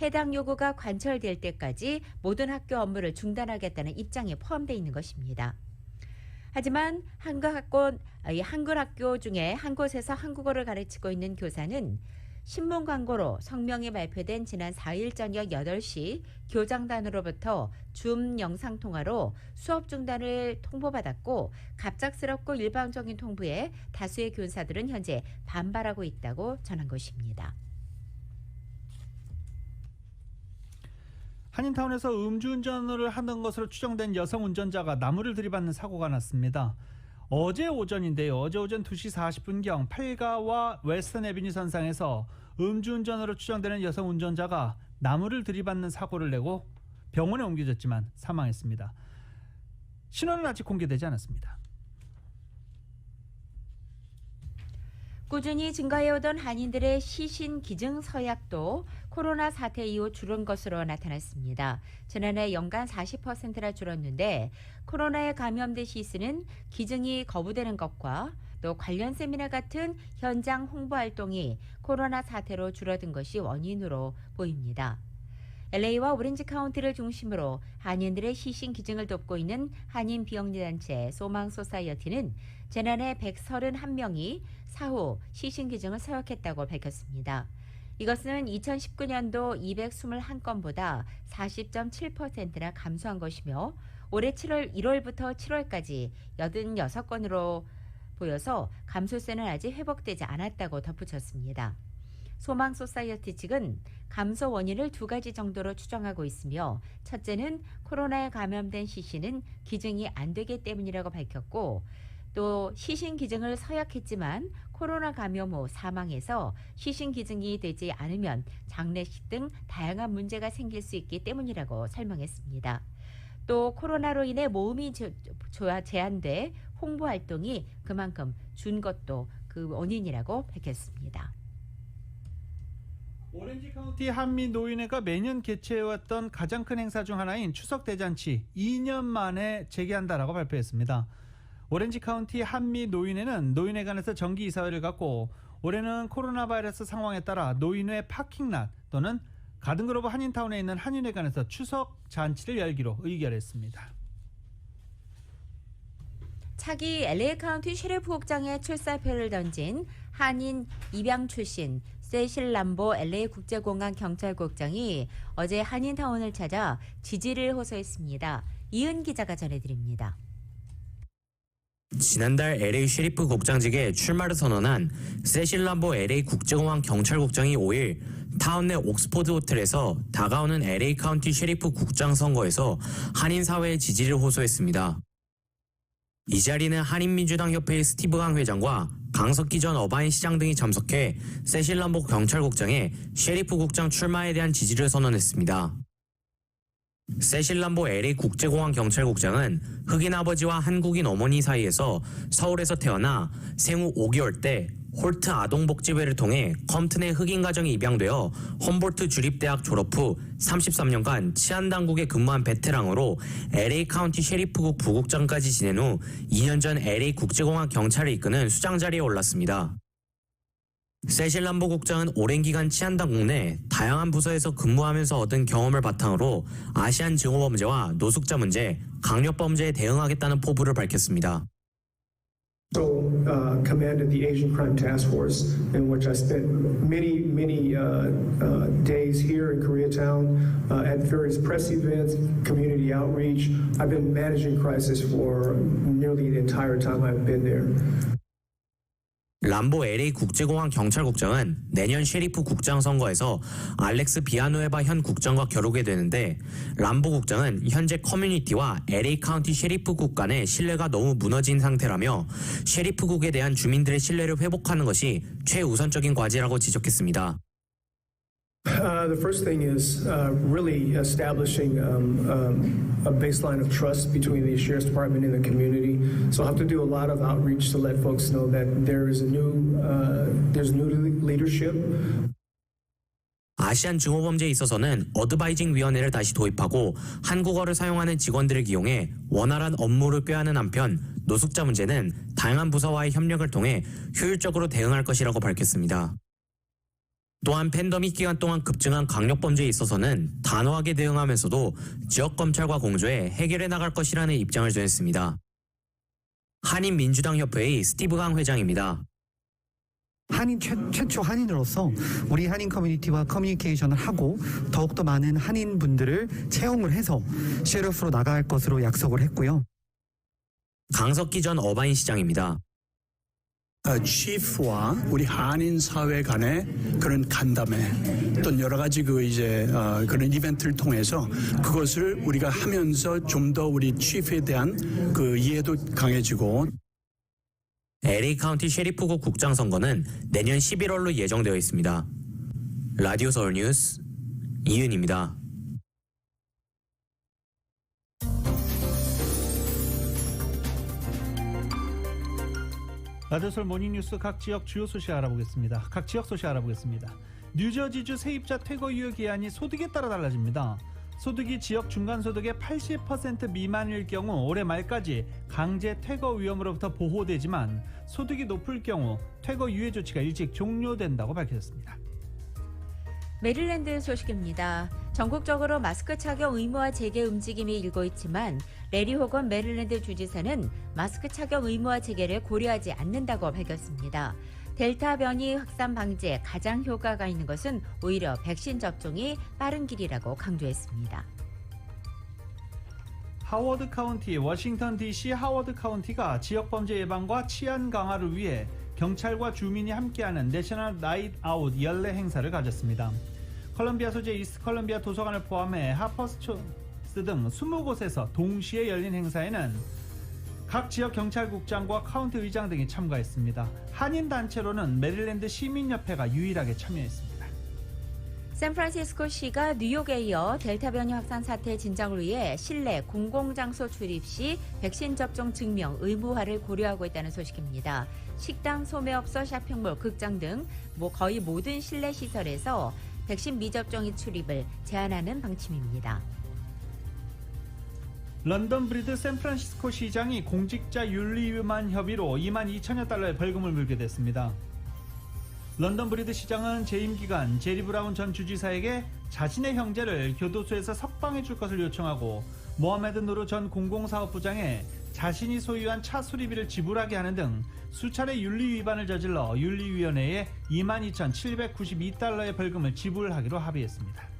해당 요구가 관철될 때까지 모든 학교 업무를 중단하겠다는 입장에 포함되어 있는 것입니다. 하지만 한글학교 중에 한 곳에서 한국어를 가르치고 있는 교사는 신문 광고로 성명이 발표된 지난 4일 저녁 8시 교장단으로부터 줌 영상통화로 수업 중단을 통보받았고 갑작스럽고 일방적인 통보에 다수의 교사들은 현재 반발하고 있다고 전한 것입니다. 한인타운에서 음주운전을 하는 것으로 추정된 여성 운전자가 나무를 들이받는 사고가 났습니다. 어제 오전인데요. 어제 오전 2시 40분경 팔가와 웨스턴 애비뉴 선상에서 음주운전으로 추정되는 여성 운전자가 나무를 들이받는 사고를 내고 병원에 옮겨졌지만 사망했습니다. 신원은 아직 공개되지 않았습니다. 꾸준히 증가해오던 한인들의 시신 기증 서약도 코로나 사태 이후 줄은 것으로 나타났습니다. 지난해 연간 40%나 줄었는데 코로나에 감염된 시신은 기증이 거부되는 것과 또 관련 세미나 같은 현장 홍보 활동이 코로나 사태로 줄어든 것이 원인으로 보입니다. LA와 오렌지 카운티를 중심으로 한인들의 시신 기증을 돕고 있는 한인 비영리단체 소망소사이어티는 지난해 131명이 사후 시신 기증을 서약했다고 밝혔습니다. 이것은 2019년도 221건보다 40.7%나 감소한 것이며 올해 1월부터 7월까지 86건으로 보여서 감소세는 아직 회복되지 않았다고 덧붙였습니다. 소망소사이어티 측은 감소 원인을 2가지 정도로 추정하고 있으며 첫째는 코로나에 감염된 시신은 기증이 안 되기 때문이라고 밝혔고 또 시신 기증을 서약했지만 코로나 감염 후 사망해서 시신 기증이 되지 않으면 장례식 등 다양한 문제가 생길 수 있기 때문이라고 설명했습니다. 또 코로나로 인해 모임이 제한돼 홍보 활동이 그만큼 준 것도 그 원인이라고 밝혔습니다. 오렌지 카운티 한미 노인회가 매년 개최해왔던 가장 큰 행사 중 하나인 추석 대잔치 2년 만에 재개한다라고 발표했습니다. 오렌지 카운티 한미 노인회는 노인회관에서 정기 이사회를 갖고 올해는 코로나 바이러스 상황에 따라 노인회 파킹랏 또는 가든그로브 한인타운에 있는 한인회관에서 추석 잔치를 열기로 의결했습니다. 차기 LA 카운티 셰리프 국장의 출사표를 던진 한인 입양 출신 세실 람보 LA 국제공항 경찰국장이 어제 한인타운을 찾아 지지를 호소했습니다. 이은 기자가 전해드립니다. 지난달 LA 셰리프 국장직에 출마를 선언한 세실 람보 LA 국제공항 경찰국장이 5일 타운 내 옥스포드 호텔에서 다가오는 LA 카운티 셰리프 국장 선거에서 한인 사회의 지지를 호소했습니다. 이 자리는 한인민주당협회의 스티브 강 회장과 강석기 전 어바인 시장 등이 참석해 세실 람보 경찰국장의 셰리프 국장 출마에 대한 지지를 선언했습니다. 세실 람보 LA 국제공항 경찰국장은 흑인 아버지와 한국인 어머니 사이에서 서울에서 태어나 생후 5개월 때 홀트 아동복지회를 통해 컴튼의 흑인 가정에 입양되어 험볼트 주립대학 졸업 후 33년간 치안당국에 근무한 베테랑으로 LA 카운티 셰리프국 부국장까지 지낸 후 2년 전 LA 국제공항 경찰을 이끄는 수장 자리에 올랐습니다. 세실 람보 국장은 오랜 기간 치안당국 내 다양한 부서에서 근무하면서 얻은 경험을 바탕으로 아시안 증오범죄와 노숙자 문제, 강력범죄에 대응하겠다는 포부를 밝혔습니다. So commanded the Asian Crime Task Force, in which I spent many days here in Koreatown at various press events, community outreach. I've been managing crisis for nearly the entire time I've been there. 람보 LA 국제공항 경찰국장은 내년 셰리프 국장 선거에서 알렉스 비아누에바 현 국장과 겨루게 되는데 람보 국장은 현재 커뮤니티와 LA 카운티 셰리프국 간의 신뢰가 너무 무너진 상태라며 셰리프국에 대한 주민들의 신뢰를 회복하는 것이 최우선적인 과제라고 지적했습니다. The first thing is really establishing a baseline of trust between the Sheriff's Department and the community. So I'll have to do a lot of outreach to let folks know that there's new leadership. 아시안 증오범죄에 있어서는 어드바이징 위원회를 다시 도입하고 한국어를 사용하는 직원들을 기용해 원활한 업무를 꾀하는 한편 노숙자 문제는 다양한 부서와의 협력을 통해 효율적으로 대응할 것이라고 밝혔습니다. 또한 팬데믹 기간 동안 급증한 강력범죄에 있어서는 단호하게 대응하면서도 지역검찰과 공조해 해결해 나갈 것이라는 입장을 전했습니다. 한인민주당협회의 스티브 강 회장입니다. 한인 최초 한인으로서 우리 한인 커뮤니티와 커뮤니케이션을 하고 더욱더 많은 한인 분들을 채용을 해서 셰리프로 나갈 것으로 약속을 했고요. 강석기 전 어바인 시장입니다. 치프와 우리 한인 사회 간의 그런 간담회 또 여러 가지 그런 이벤트를 통해서 그것을 우리가 하면서 좀 더 우리 치프에 대한 그 이해도 강해지고 LA 카운티 셰리프국 국장 선거는 내년 11월로 예정되어 있습니다. 라디오 서울 뉴스 이은입니다. 라디오솔 모닝뉴스 각 지역 주요 소식 알아보겠습니다. 각 지역 소식 알아보겠습니다. 뉴저지주 세입자 퇴거 유예 기한이 소득에 따라 달라집니다. 소득이 지역 중간소득의 80% 미만일 경우 올해 말까지 강제 퇴거 위험으로부터 보호되지만 소득이 높을 경우 퇴거 유예 조치가 일찍 종료된다고 밝혔습니다. 메릴랜드 소식입니다. 전국적으로 마스크 착용 의무화 재개 움직임이 일고 있지만 레리 호건 메릴랜드 주지사는 마스크 착용 의무화 재개를 고려하지 않는다고 밝혔습니다. 델타 변이 확산 방지에 가장 효과가 있는 것은 오히려 백신 접종이 빠른 길이라고 강조했습니다. 하워드 카운티, 워싱턴 DC 하워드 카운티가 지역 범죄 예방과 치안 강화를 위해 경찰과 주민이 함께하는 내셔널 나잇 아웃 연례 행사를 가졌습니다. 컬럼비아 소재 이스트 컬럼비아 도서관을 포함해 하퍼스초스 등 20곳에서 동시에 열린 행사에는 각 지역 경찰국장과 카운티 의장 등이 참가했습니다. 한인 단체로는 메릴랜드 시민협회가 유일하게 참여했습니다. 샌프란시스코시가 뉴욕에 이어 델타 변이 확산 사태 진정을 위해 실내 공공장소 출입 시 백신 접종 증명 의무화를 고려하고 있다는 소식입니다. 식당, 소매업소, 쇼핑몰, 극장 등 거의 모든 실내 시설에서 백신 미접종이 출입을 제한하는 방침입니다. 런던 브리드 샌프란시스코 시장이 공직자 윤리위반 협의로 22,000여 달러의 벌금을 물게 됐습니다. 런던 브리드 시장은 재임 기간 제리 브라운 전 주지사에게 자신의 형제를 교도소에서 석방해 줄 것을 요청하고 모하메드 누르 전 공공사업부장에 자신이 소유한 차 수리비를 지불하게 하는 등 수차례 윤리 위반을 저질러 윤리위원회에 22,792달러의 벌금을 지불하기로 합의했습니다.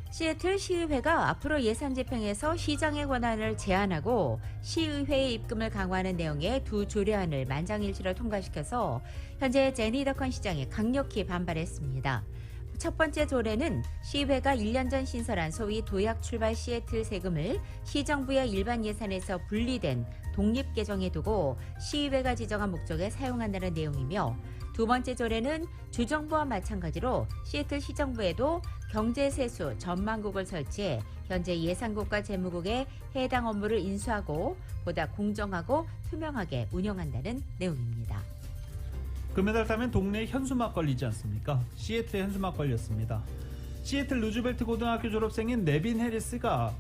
시애틀 시의회가 앞으로 예산 집행에서 시장의 권한을 제한하고 시의회의 입금을 강화하는 내용의 두 조례안을 만장일치로 통과시켜서 현재 제니 더컨 시장이 강력히 반발했습니다. 첫 번째 조례는 시의회가 1년 전 신설한 소위 도약 출발 시애틀 세금을 시정부의 일반 예산에서 분리된 독립 계정에 두고 시의회가 지정한 목적에 사용한다는 내용이며, 두 번째 조례는 주정부와 마찬가지로 시애틀 시정부에도 경제세수 전망국을 설치해 현재 예산국과 재무국에 해당 업무를 인수하고 보다 공정하고 투명하게 운영한다는 내용입니다. 금메달 따면 동네에 현수막 걸리지 않습니까? 시애틀에 현수막 걸렸습니다. 시애틀 루즈벨트 고등학교 졸업생인 네빈 해리스가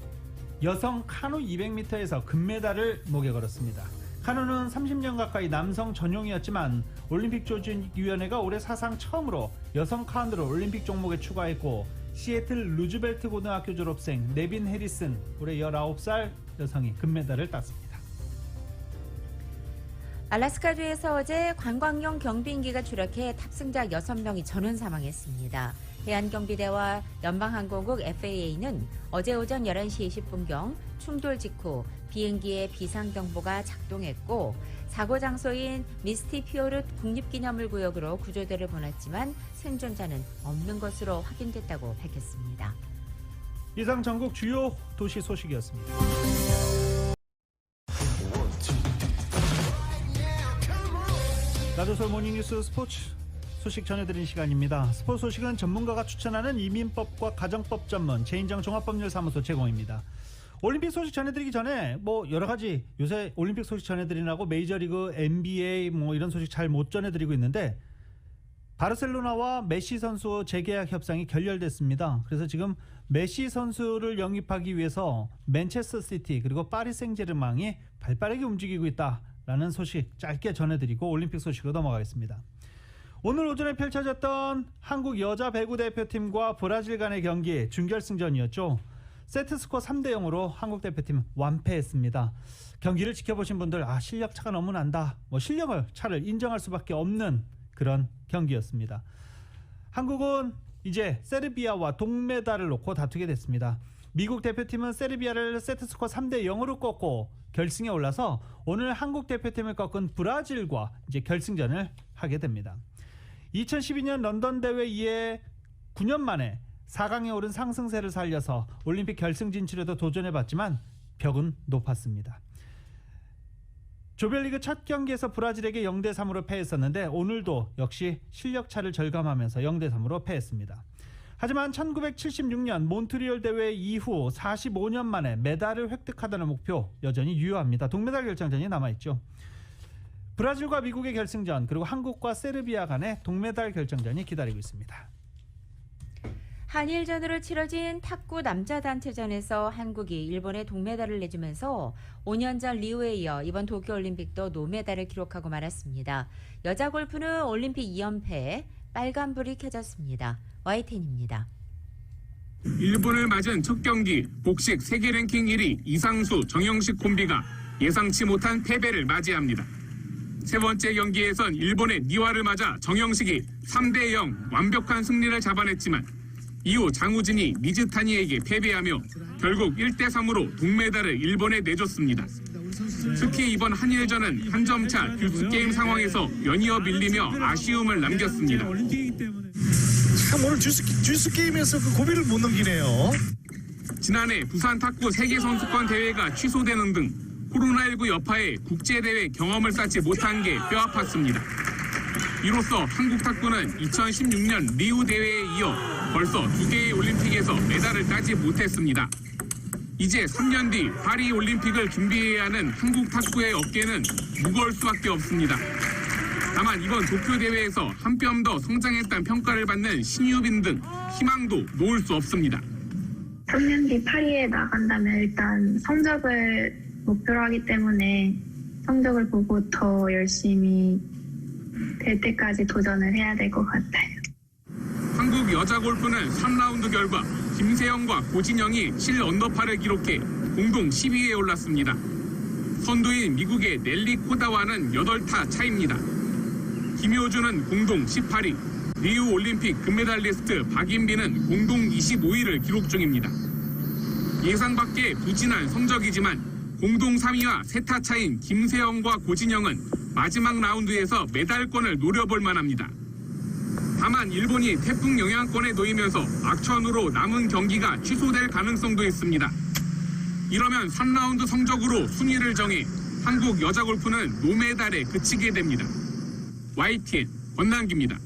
여성 카누 200m에서 금메달을 목에 걸었습니다. 카누는 30년 가까이 남성 전용이었지만 올림픽 조직위원회가 올해 사상 처음으로 여성 카누를 올림픽 종목에 추가했고, 시애틀 루즈벨트 고등학교 졸업생 네빈 해리슨 올해 19살 여성이 금메달을 땄습니다. 알래스카주에서 어제 관광용 경비인기가 추락해 탑승자 6명이 전원 사망했습니다. 해안경비대와 연방항공국 FAA는 어제 오전 11시 20분경 충돌 직후 비행기의 비상경보가 작동했고, 사고 장소인 미스티 피오르트 국립기념물구역으로 구조대를 보냈지만 생존자는 없는 것으로 확인됐다고 밝혔습니다. 이상 전국 주요 도시 소식이었습니다. 라디오솔 모닝뉴스 스포츠 소식 전해드리는 시간입니다. 스포츠 소식은 전문가가 추천하는 이민법과 가정법 전문 최인정 종합법률사무소 제공입니다. 올림픽 소식 전해드리기 전에 여러 가지 요새 올림픽 소식 전해드리라고 메이저리그, NBA 이런 소식 잘 못 전해드리고 있는데, 바르셀로나와 메시 선수 재계약 협상이 결렬됐습니다. 그래서 지금 메시 선수를 영입하기 위해서 맨체스터 시티 그리고 파리 생제르맹이 발빠르게 움직이고 있다라는 소식 짧게 전해드리고 올림픽 소식으로 넘어가겠습니다. 오늘 오전에 펼쳐졌던 한국 여자 배구 대표팀과 브라질 간의 경기 준결승전이었죠. 세트스코어 3대0으로 한국 대표팀 완패했습니다. 경기를 지켜보신 분들 실력 차가 너무 난다, 차를 인정할 수밖에 없는 그런 경기였습니다. 한국은 이제 세르비아와 동메달을 놓고 다투게 됐습니다. 미국 대표팀은 세르비아를 세트스코어 3대0으로 꺾고 결승에 올라서 오늘 한국 대표팀을 꺾은 브라질과 이제 결승전을 하게 됩니다. 2012년 런던 대회 이에 9년 만에 4강에 오른 상승세를 살려서 올림픽 결승 진출에도 도전해봤지만 벽은 높았습니다. 조별리그 첫 경기에서 브라질에게 0대3으로 패했었는데 오늘도 역시 실력차를 절감하면서 0대3으로 패했습니다. 하지만 1976년 몬트리올 대회 이후 45년 만에 메달을 획득하다는 목표 여전히 유효합니다. 동메달 결정전이 남아있죠. 브라질과 미국의 결승전, 그리고 한국과 세르비아 간의 동메달 결정전이 기다리고 있습니다. 한일전으로 치러진 탁구 남자 단체전에서 한국이 일본에 동메달을 내주면서 5년 전 리우에 이어 이번 도쿄올림픽도 노메달을 기록하고 말았습니다. 여자 골프는 올림픽 2연패에 빨간불이 켜졌습니다. YTN입니다. 일본을 맞은 첫 경기 복식 세계 랭킹 1위 이상수 정영식 콤비가 예상치 못한 패배를 맞이합니다. 세 번째 경기에선 일본의 니와를 맞아 정영식이 3대0 완벽한 승리를 잡아냈지만 이후 장우진이 미즈타니에게 패배하며 결국 1대3으로 동메달을 일본에 내줬습니다. 특히 이번 한일전은 한 점차 듀스게임 상황에서 연이어 밀리며 아쉬움을 남겼습니다. 참 오늘 듀스 게임에서 그 고비를 못 넘기네요. 지난해 부산 탁구 세계선수권 대회가 취소되는 등 코로나19 여파에 국제대회 경험을 쌓지 못한 게 뼈아팠습니다. 이로써 한국 탁구는 2016년 리우 대회에 이어 벌써 2개의 올림픽에서 메달을 따지 못했습니다. 이제 3년 뒤 파리 올림픽을 준비해야 하는 한국 탁구의 어깨는 무거울 수밖에 없습니다. 다만 이번 도쿄 대회에서 한 뼘 더 성장했다는 평가를 받는 신유빈 등 희망도 놓을 수 없습니다. 3년 뒤 파리에 나간다면 일단 성적을 목표로 하기 때문에 성적을 보고 더 열심히 될 때까지 도전을 해야 될 것 같아요. 한국 여자 골프는 3라운드 결과 김세영과 고진영이 7언더파를 기록해 공동 10위에 올랐습니다. 선두인 미국의 넬리 코다와는 8타 차입니다. 김효준은 공동 18위, 리우 올림픽 금메달리스트 박인비는 공동 25위를 기록 중입니다. 예상 밖의 부진한 성적이지만 공동 3위와 3타 차인 김세영과 고진영은 마지막 라운드에서 메달권을 노려볼 만합니다. 다만 일본이 태풍 영향권에 놓이면서 악천후로 남은 경기가 취소될 가능성도 있습니다. 이러면 3라운드 성적으로 순위를 정해 한국 여자 골프는 노메달에 그치게 됩니다. YTN 권남기입니다.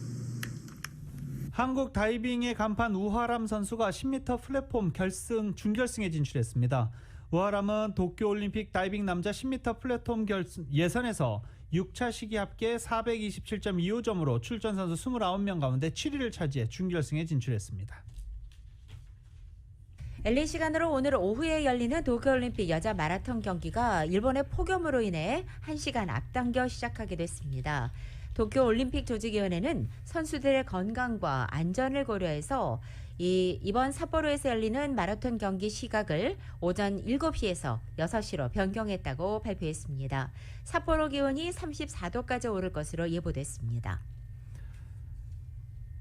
한국 다이빙의 간판 우하람 선수가 10m 플랫폼 준결승에 진출했습니다. 우하람은 도쿄올림픽 다이빙 남자 10m 플랫폼 예선에서 6차 시기 합계 427.25점으로 출전 선수 29명 가운데 7위를 차지해 준결승에 진출했습니다. LA 시간으로 오늘 오후에 열리는 도쿄올림픽 여자 마라톤 경기가 일본의 폭염으로 인해 1시간 앞당겨 시작하게 됐습니다. 도쿄올림픽 조직위원회는 선수들의 건강과 안전을 고려해서 이번 삿포로에서 열리는 마라톤 경기 시각을 오전 7시에서 6시로 변경했다고 발표했습니다. 삿포로 기온이 34도까지 오를 것으로 예보됐습니다.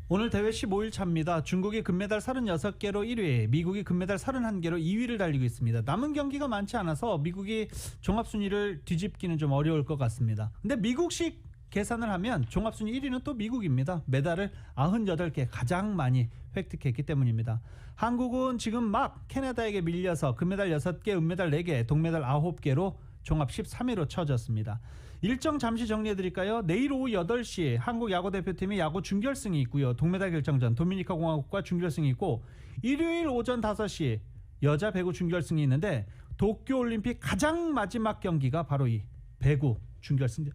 오늘 대회 15일 차입니다. 중국이 금메달 36개로 1위, 미국이 금메달 31개로 2위를 달리고 있습니다. 남은 경기가 많지 않아서 미국이 종합순위를 뒤집기는 좀 어려울 것 같습니다. 근데 미국식 계산을 하면 종합순위 1위는 또 미국입니다. 메달을 98개 가장 많이 획득했기 때문입니다. 한국은 지금 막 캐나다에게 밀려서 금메달 6개, 은메달 4개, 동메달 9개로 종합 13위로 쳐졌습니다. 일정 잠시 정리해드릴까요? 내일 오후 8시 한국 야구대표팀의 야구 준결승이 있고요. 동메달 결정전 도미니카 공화국과 준결승이 있고 일요일 오전 5시 여자 배구 준결승이 있는데 도쿄올림픽 가장 마지막 경기가 바로 이 배구 준결승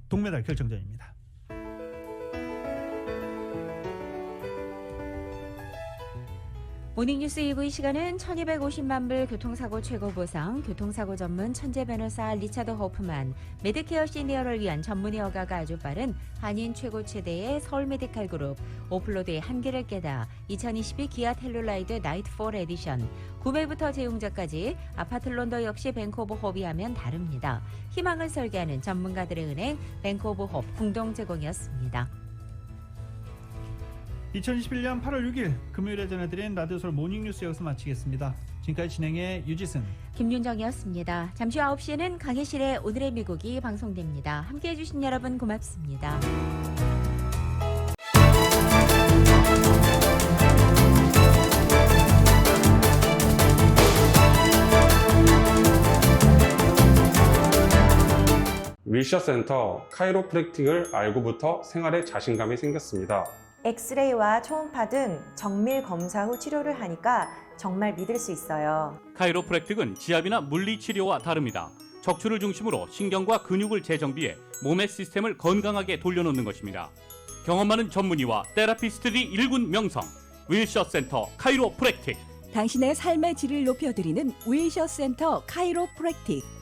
동메달 결정전입니다. 모닝뉴스 2부 이 시간은 1250만 불 교통사고 최고보상, 교통사고 전문 천재 변호사 리차드 호프만, 메드케어 시니어를 위한 전문의 허가가 아주 빠른 한인 최고 최대의 서울메디칼그룹, 오플로드의 한계를 깨다, 2022 기아 텔룰라이드 나이트 4 에디션, 구매부터 제공자까지 아파트론더 역시 뱅크 오브 홉이 하면 다릅니다. 희망을 설계하는 전문가들의 은행 뱅크 오브 홉 공동 제공이었습니다. 2021년 8월 6일 금요일에 전해드린 라디오 서울 모닝뉴스 여기서 마치겠습니다. 지금까지 진행의 유지승, 김윤정이었습니다. 잠시 후 9시에는 강혜실의 오늘의 미국이 방송됩니다. 함께해 주신 여러분 고맙습니다. 윌셔 센터 카이로프랙틱을 알고부터 생활에 자신감이 생겼습니다. 엑스레이와 초음파 등 정밀 검사 후 치료를 하니까 정말 믿을 수 있어요. 카이로프랙틱은 지압이나 물리치료와 다릅니다. 척추를 중심으로 신경과 근육을 재정비해 몸의 시스템을 건강하게 돌려놓는 것입니다. 경험 많은 전문의와 테라피스트들이 일군 명성, 윌셔 센터 카이로프랙틱. 당신의 삶의 질을 높여드리는 윌셔 센터 카이로프랙틱.